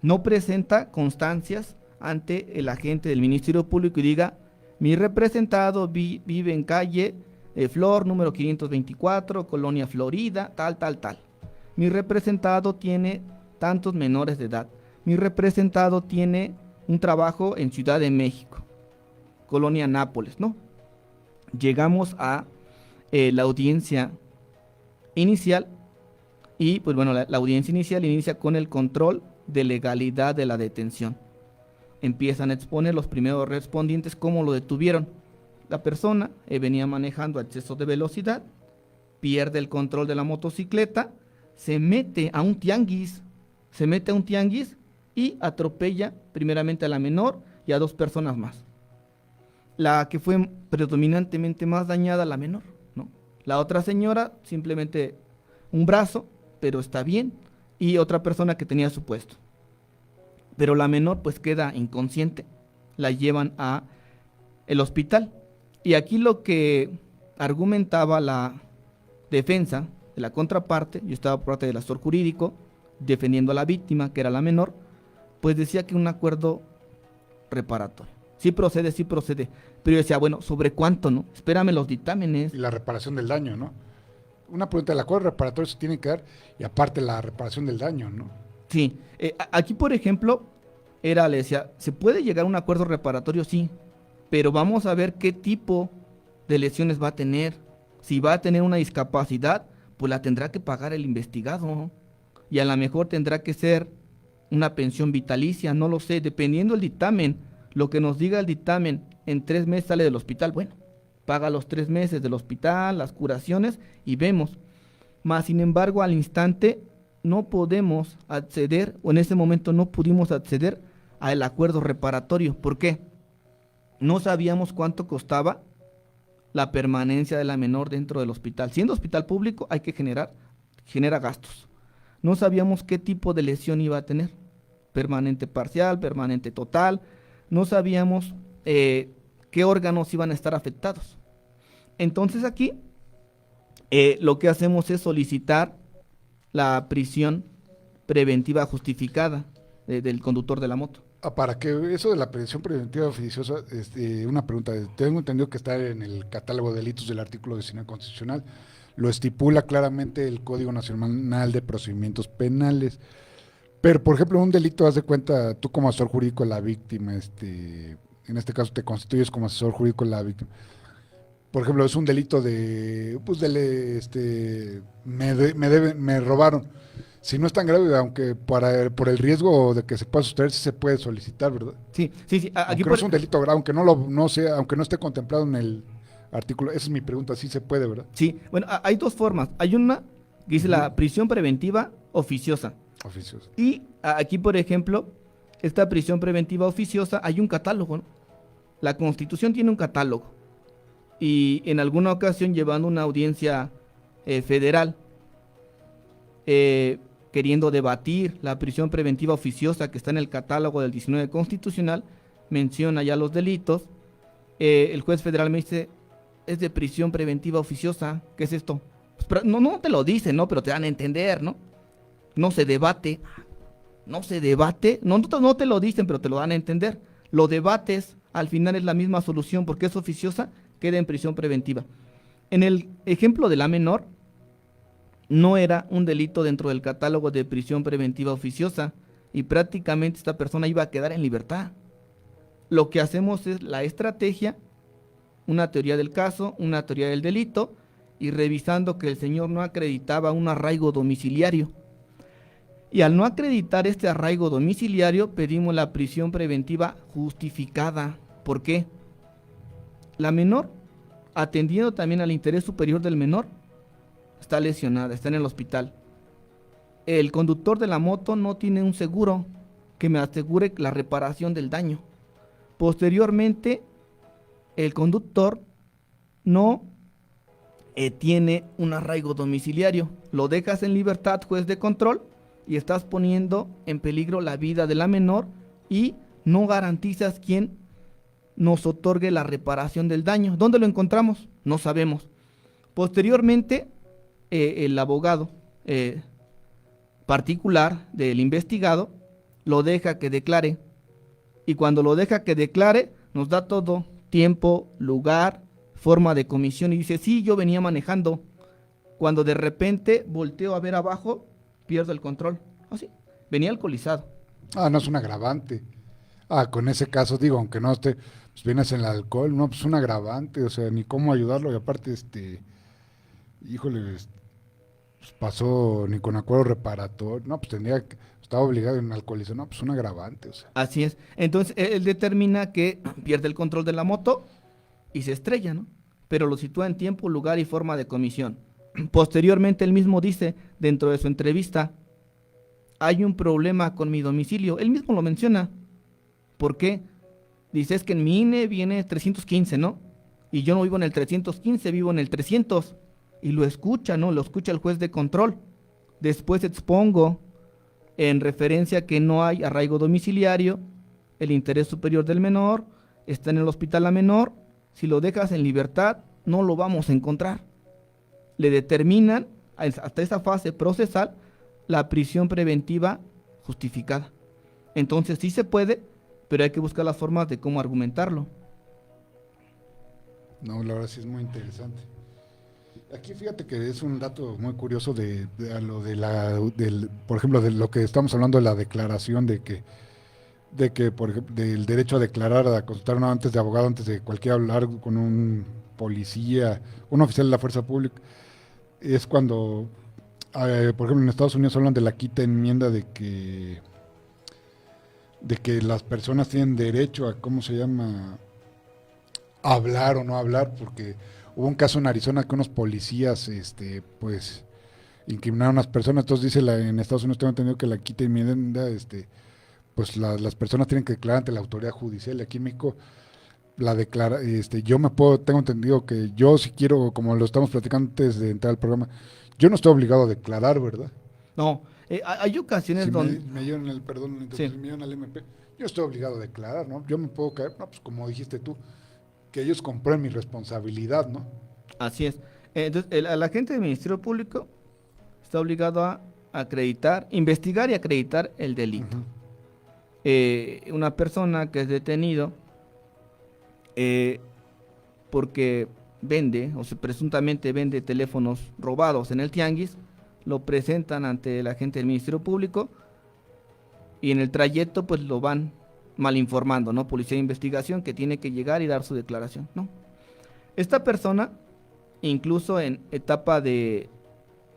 no presenta constancias ante el agente del Ministerio Público y diga, mi representado vive en calle Flor, número 524, Colonia Florida, tal. Mi representado tiene tantos menores de edad. Mi representado tiene un trabajo en Ciudad de México, Colonia Nápoles, ¿no? Llegamos a la audiencia inicial y pues bueno, la audiencia inicial inicia con el control de legalidad de la detención. Empiezan a exponer los primeros respondientes cómo lo detuvieron. La persona venía manejando a exceso de velocidad, pierde el control de la motocicleta, se mete a un tianguis y atropella primeramente a la menor y a 2 personas más. La que fue predominantemente más dañada, la menor, ¿no? La otra señora, simplemente un brazo, pero está bien, y otra persona que tenía su puesto. Pero la menor pues queda inconsciente, la llevan a el hospital. Y aquí lo que argumentaba la defensa de la contraparte, yo estaba por parte del asesor jurídico, defendiendo a la víctima, que era la menor, pues decía que un acuerdo reparatorio. Sí procede, sí procede. Pero yo decía, bueno, ¿sobre cuánto, no? Espérame los dictámenes. Y la reparación del daño, ¿no? Una pregunta, el acuerdo reparatorio se tiene que dar y aparte la reparación del daño, ¿no? Sí, aquí por ejemplo, le decía, ¿se puede llegar a un acuerdo reparatorio? Sí, pero vamos a ver qué tipo de lesiones va a tener. Si va a tener una discapacidad, pues la tendrá que pagar el investigado. Y a lo mejor tendrá que ser una pensión vitalicia, no lo sé, dependiendo del dictamen. Lo que nos diga el dictamen, en 3 meses sale del hospital, bueno, paga los 3 meses del hospital, las curaciones y vemos. Mas, sin embargo, al instante no podemos acceder, o en ese momento no pudimos acceder al acuerdo reparatorio. ¿Por qué? No sabíamos cuánto costaba la permanencia de la menor dentro del hospital. Siendo hospital público hay que genera gastos. No sabíamos qué tipo de lesión iba a tener, permanente parcial, permanente total. No sabíamos qué órganos iban a estar afectados. Entonces aquí lo que hacemos es solicitar la prisión preventiva justificada del conductor de la moto. Para que eso de la prisión preventiva oficiosa, una pregunta, tengo entendido que está en el catálogo de delitos del artículo 19 constitucional, lo estipula claramente el Código Nacional de Procedimientos Penales, pero por ejemplo un delito, haz de cuenta, tú como asesor jurídico de la víctima, en este caso te constituyes como asesor jurídico de la víctima, por ejemplo es un delito me robaron. Si no es tan grave, aunque por el riesgo de que se pueda sustraer, sí se puede solicitar, ¿verdad? Sí. Aquí no es un delito grave, aunque aunque no esté contemplado en el artículo. Esa es mi pregunta, sí se puede, ¿verdad? Sí, bueno, hay dos formas. Hay una que dice la prisión preventiva oficiosa. Oficiosa. Y aquí, por ejemplo, esta prisión preventiva oficiosa, hay un catálogo, ¿no? La Constitución tiene un catálogo. Y en alguna ocasión, llevando una audiencia federal, queriendo debatir la prisión preventiva oficiosa que está en el catálogo del 19 constitucional, menciona ya los delitos. El juez federal me dice, es de prisión preventiva oficiosa, ¿qué es esto? Pues, no te lo dicen, ¿no? Pero te dan a entender, ¿no? No se debate, no te lo dicen, pero te lo dan a entender. Lo debates, al final es la misma solución, porque es oficiosa, queda en prisión preventiva. En el ejemplo de la menor, no era un delito dentro del catálogo de prisión preventiva oficiosa y prácticamente esta persona iba a quedar en libertad. Lo que hacemos es la estrategia, una teoría del caso, una teoría del delito y revisando que el señor no acreditaba un arraigo domiciliario. Y al no acreditar este arraigo domiciliario pedimos la prisión preventiva justificada. ¿Por qué? La menor, atendiendo también al interés superior del menor, está lesionada, está en el hospital. El conductor de la moto no tiene un seguro que me asegure la reparación del daño. Posteriormente, el conductor no tiene un arraigo domiciliario. Lo dejas en libertad, juez de control, y estás poniendo en peligro la vida de la menor y no garantizas quién nos otorgue la reparación del daño. ¿Dónde lo encontramos? No sabemos. Posteriormente, el abogado particular del investigado lo deja que declare y cuando lo deja que declare nos da todo, tiempo, lugar, forma de comisión y dice, sí, yo venía manejando, cuando de repente volteo a ver abajo, pierdo el control, así, venía alcoholizado. No es un agravante. Con ese caso digo, aunque no esté, pues vienes en el alcohol, no, pues un agravante, o sea, ni cómo ayudarlo y aparte, híjole, pues pasó ni con acuerdo reparatorio, no, pues estaba obligado en alcoholizar, no, pues un agravante, o sea. Así es, entonces él determina que pierde el control de la moto y se estrella, ¿no? Pero lo sitúa en tiempo, lugar y forma de comisión. Posteriormente él mismo dice, dentro de su entrevista, hay un problema con mi domicilio, él mismo lo menciona. ¿Por qué? Dice, es que en mi INE viene 315, ¿no? Y yo no vivo en el 315, vivo en el 300. Y lo escucha, ¿no? Lo escucha el juez de control. Después expongo en referencia que no hay arraigo domiciliario, el interés superior del menor, está en el hospital la menor, si lo dejas en libertad, no lo vamos a encontrar. Le determinan, hasta esa fase procesal, la prisión preventiva justificada. Entonces sí se puede, pero hay que buscar las formas de cómo argumentarlo. No, la verdad sí es muy interesante. Aquí fíjate que es un dato muy curioso a lo de por ejemplo, de lo que estamos hablando de la declaración de que por ejemplo, del derecho a declarar, a consultar uno antes de abogado, antes de cualquier hablar con un policía, un oficial de la fuerza pública, es cuando, por ejemplo, en Estados Unidos hablan de la quinta enmienda de que las personas tienen derecho a, ¿cómo se llama?, hablar o no hablar, porque hubo un caso en Arizona que unos policías, pues, incriminaron a unas personas. Entonces dice en Estados Unidos, tengo entendido que la quinta enmienda, pues las personas tienen que declarar ante la autoridad judicial. Y aquí en México tengo entendido que yo, si quiero, como lo estamos platicando antes de entrar al programa, yo no estoy obligado a declarar, ¿verdad? No, hay ocasiones Si donde... me llevan me llevan al MP, yo estoy obligado a declarar, ¿no? Yo me puedo caer, no, pues como dijiste tú, que ellos comprueben mi responsabilidad, ¿no? Así es. Entonces, el agente del Ministerio Público está obligado a acreditar, investigar y acreditar el delito. Una persona que es detenido porque vende, o presuntamente vende teléfonos robados en el tianguis, lo presentan ante el agente del Ministerio Público y en el trayecto pues lo van mal informando, ¿no? Policía de investigación que tiene que llegar y dar su declaración, ¿no? Esta persona, incluso en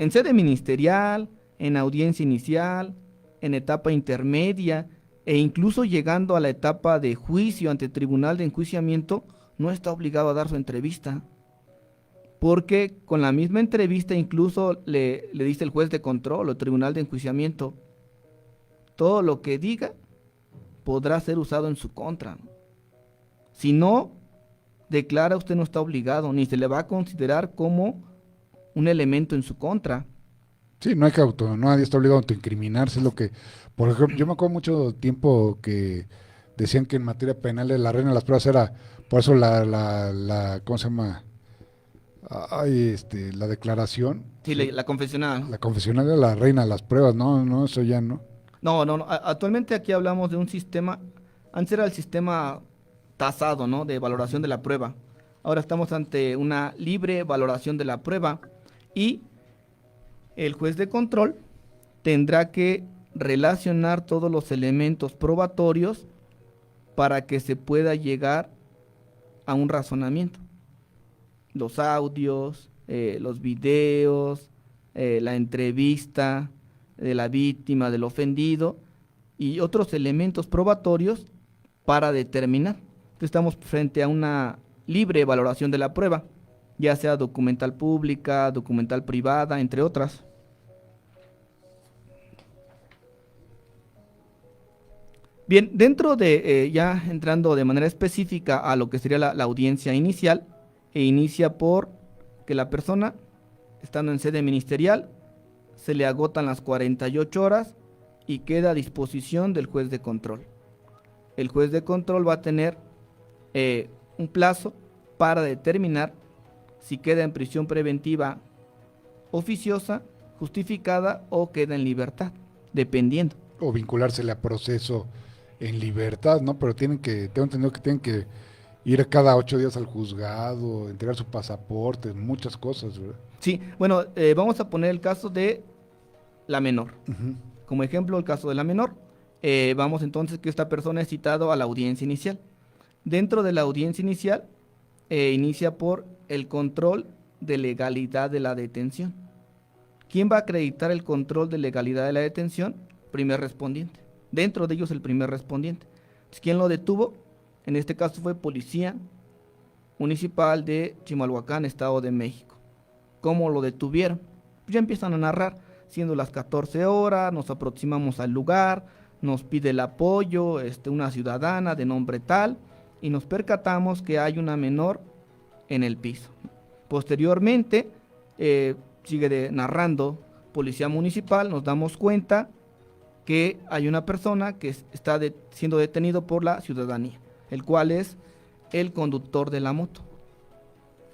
sede ministerial, en audiencia inicial, en etapa intermedia, e incluso llegando a la etapa de juicio ante tribunal de enjuiciamiento, no está obligado a dar su entrevista. Porque con la misma entrevista incluso le dice el juez de control o el tribunal de enjuiciamiento, todo lo que diga podrá ser usado en su contra. Si no declara, usted no está obligado, ni se le va a considerar como un elemento en su contra. Sí, no hay que nadie está obligado a autoincriminarse, es lo que, por ejemplo, yo me acuerdo mucho tiempo que decían que en materia penal la reina de las pruebas era, por eso ¿cómo se llama? La declaración. Sí, la confesional. La confesional era la reina de las pruebas, no, eso ya no. No. Actualmente aquí hablamos de un sistema, antes era el sistema tasado, ¿no? De valoración de la prueba. Ahora estamos ante una libre valoración de la prueba y el juez de control tendrá que relacionar todos los elementos probatorios para que se pueda llegar a un razonamiento. Los audios, los videos, la entrevista de la víctima, del ofendido y otros elementos probatorios para determinar. Estamos frente a una libre valoración de la prueba, ya sea documental pública, documental privada, entre otras. Bien, dentro de, ya entrando de manera específica a lo que sería la audiencia inicial, inicia por que la persona, estando en sede ministerial, se le agotan las 48 horas y queda a disposición del juez de control. El juez de control va a tener un plazo para determinar si queda en prisión preventiva oficiosa, justificada o queda en libertad, dependiendo. O vinculársele a proceso en libertad, ¿no? Pero tengo entendido que tienen que ir cada 8 días al juzgado, entregar su pasaporte, muchas cosas, ¿verdad? Sí, bueno, vamos a poner el caso de la menor. Como ejemplo, el caso de la menor. Vamos entonces que esta persona es citado a la audiencia inicial. Dentro de la audiencia inicial, inicia por el control de legalidad de la detención. ¿Quién va a acreditar el control de legalidad de la detención? Primer respondiente. Dentro de ellos el primer respondiente. Entonces, ¿quién lo detuvo? En este caso fue Policía Municipal de Chimalhuacán, Estado de México. ¿Cómo lo detuvieron? Pues ya empiezan a narrar, siendo las 14 horas, nos aproximamos al lugar, nos pide el apoyo, una ciudadana de nombre tal, y nos percatamos que hay una menor en el piso. Posteriormente, sigue narrando Policía Municipal, nos damos cuenta que hay una persona que está siendo detenido por la ciudadanía, el cual es el conductor de la moto.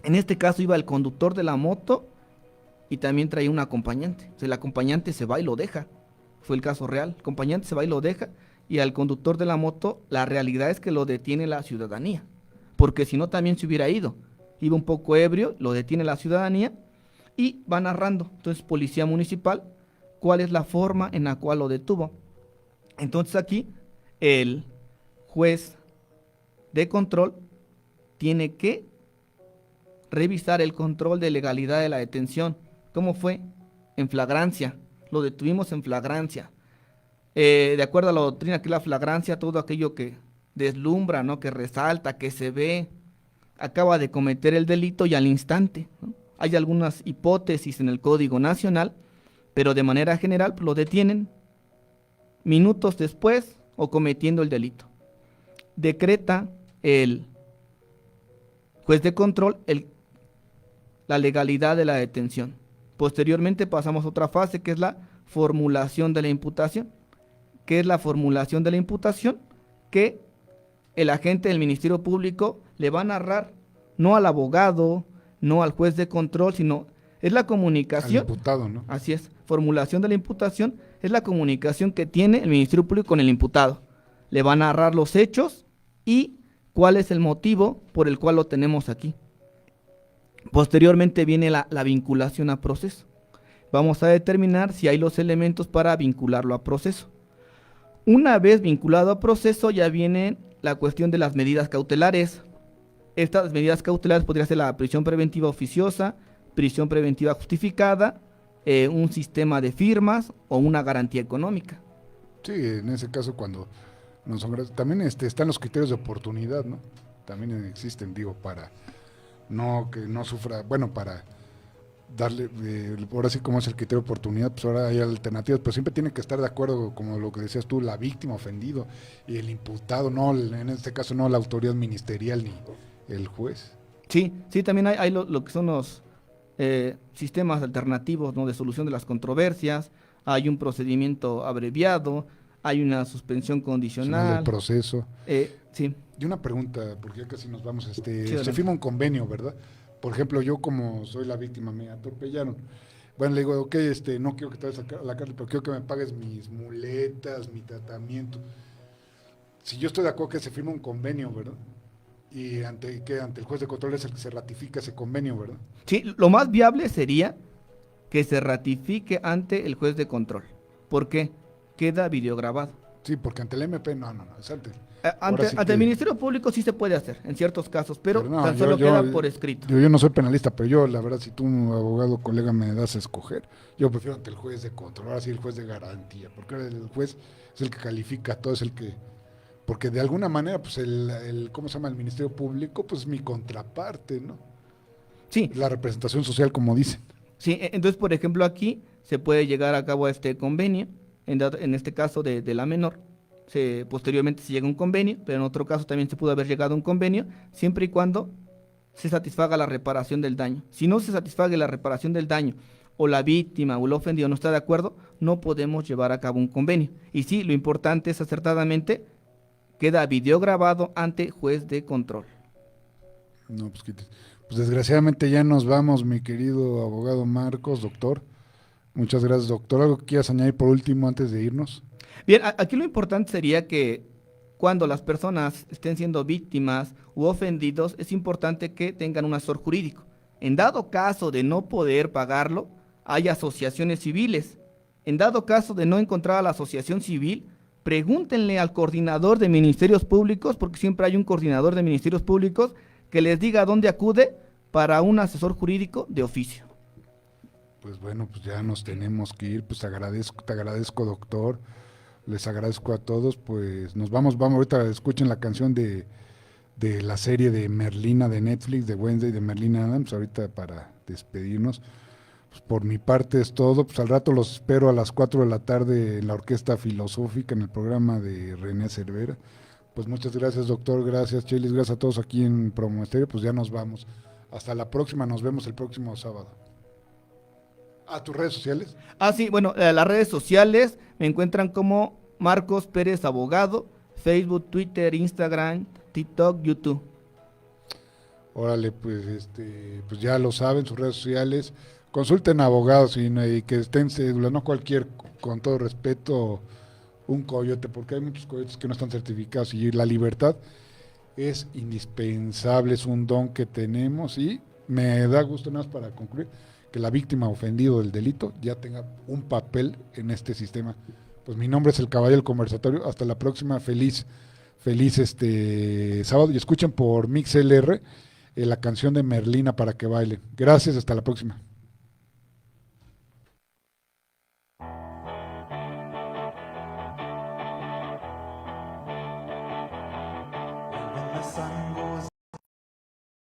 En este caso iba el conductor de la moto y también traía un acompañante. O sea, el acompañante se va y lo deja. Fue el caso real. El acompañante se va y lo deja y al conductor de la moto, la realidad es que lo detiene la ciudadanía, porque si no también se hubiera ido. Iba un poco ebrio, lo detiene la ciudadanía y va narrando. Entonces, policía municipal, cuál es la forma en la cual lo detuvo. Entonces aquí el juez de control tiene que revisar el control de legalidad de la detención. ¿Cómo fue? En flagrancia. Lo detuvimos en flagrancia. De acuerdo a la doctrina, que es la flagrancia, todo aquello que deslumbra, ¿no? Que resalta, que se ve, acaba de cometer el delito y al instante, ¿no? Hay algunas hipótesis en el Código Nacional, pero de manera general pues, lo detienen minutos después o cometiendo el delito. Decreta el juez de control la legalidad de la detención. Posteriormente pasamos a otra fase que es la formulación de la imputación. ¿Qué es la formulación de la imputación? Que el agente del Ministerio Público le va a narrar, no al abogado, no al juez de control, sino es la comunicación. Al imputado, ¿no? Así es, formulación de la imputación es la comunicación que tiene el Ministerio Público con el imputado. Le va a narrar los hechos y cuál es el motivo por el cual lo tenemos aquí. Posteriormente viene la vinculación a proceso. Vamos a determinar si hay los elementos para vincularlo a proceso. Una vez vinculado a proceso ya viene la cuestión de las medidas cautelares. Estas medidas cautelares podría ser la prisión preventiva oficiosa, prisión preventiva justificada, un sistema de firmas o una garantía económica. Sí, en ese caso cuando no son también están los criterios de oportunidad, ¿no? También existen, digo, para no que no sufra, bueno, para darle, ahora sí como es el criterio de oportunidad, pues ahora hay alternativas, pero siempre tiene que estar de acuerdo, como lo que decías tú, la víctima ofendido y el imputado, no, en este caso no la autoridad ministerial ni el juez. Sí, también hay lo que son los sistemas alternativos, ¿no? De solución de las controversias, hay un procedimiento abreviado, hay una suspensión condicional. El proceso. Sí. Y una pregunta, porque ya casi nos vamos, Sí, se firma un convenio, ¿verdad? Por ejemplo, yo como soy la víctima, me atropellaron. Bueno, le digo, ok, no quiero que te vayas a la cárcel, pero quiero que me pagues mis muletas, mi tratamiento. Si yo estoy de acuerdo que se firma un convenio, ¿verdad? Y ante el juez de control es el que se ratifica ese convenio, ¿verdad? Sí, lo más viable sería que se ratifique ante el juez de control. ¿Por qué? Queda videograbado. Sí, porque ante el MP, no, es ante ante el Ministerio Público sí se puede hacer, en ciertos casos, pero no, tan solo queda por escrito. Yo no soy penalista, pero yo, la verdad, si tú, un abogado, colega, me das a escoger, yo prefiero ante el juez de control, ahora sí el juez de garantía, porque ahora el juez es el que califica todo, es el que, porque de alguna manera, pues ¿cómo se llama? El Ministerio Público, pues es mi contraparte, ¿no? Sí. La representación social, como dicen. Sí, entonces, por ejemplo, aquí se puede llegar a cabo este convenio, en este caso de la menor. Posteriormente se llega a un convenio, pero en otro caso también se pudo haber llegado a un convenio, siempre y cuando se satisfaga la reparación del daño. Si no se satisfaga la reparación del daño, o la víctima o el ofendido no está de acuerdo, no podemos llevar a cabo un convenio. Y sí, lo importante es acertadamente, queda videograbado ante juez de control. No, pues desgraciadamente ya nos vamos, mi querido abogado Marcos, doctor. Muchas gracias, doctor. ¿Algo que quieras añadir por último antes de irnos? Bien, aquí lo importante sería que cuando las personas estén siendo víctimas u ofendidos, es importante que tengan un asesor jurídico. En dado caso de no poder pagarlo, hay asociaciones civiles. En dado caso de no encontrar a la asociación civil, pregúntenle al coordinador de ministerios públicos, porque siempre hay un coordinador de ministerios públicos que les diga a dónde acude para un asesor jurídico de oficio. Pues bueno, pues ya nos tenemos que ir, pues te agradezco, doctor. Les agradezco a todos, pues nos vamos ahorita escuchen la canción de la serie de Merlina de Netflix, de Wednesday, de Merlina Adams, ahorita para despedirnos. Pues por mi parte es todo, pues al rato los espero a las 4 de la tarde en la Orquesta Filosófica, en el programa de René Cervera. Pues muchas gracias, doctor, gracias, Chelis, gracias a todos aquí en Promo Estéreo, pues ya nos vamos. Hasta la próxima, nos vemos el próximo sábado. ¿A tus redes sociales? Sí, bueno, las redes sociales me encuentran como Marcos Pérez Abogado, Facebook, Twitter, Instagram, TikTok, YouTube. Órale, pues pues ya lo saben, sus redes sociales. Consulten abogados y que estén cédula, no cualquier, con todo respeto, un coyote, porque hay muchos coyotes que no están certificados y la libertad es indispensable, es un don que tenemos y me da gusto nada más para concluir que la víctima ofendido del delito ya tenga un papel en este sistema. Pues mi nombre es el Caballero del Conversatorio, hasta la próxima, feliz sábado y escuchen por MixLR la canción de Merlina para que bailen. Gracias, hasta la próxima. When the sun goes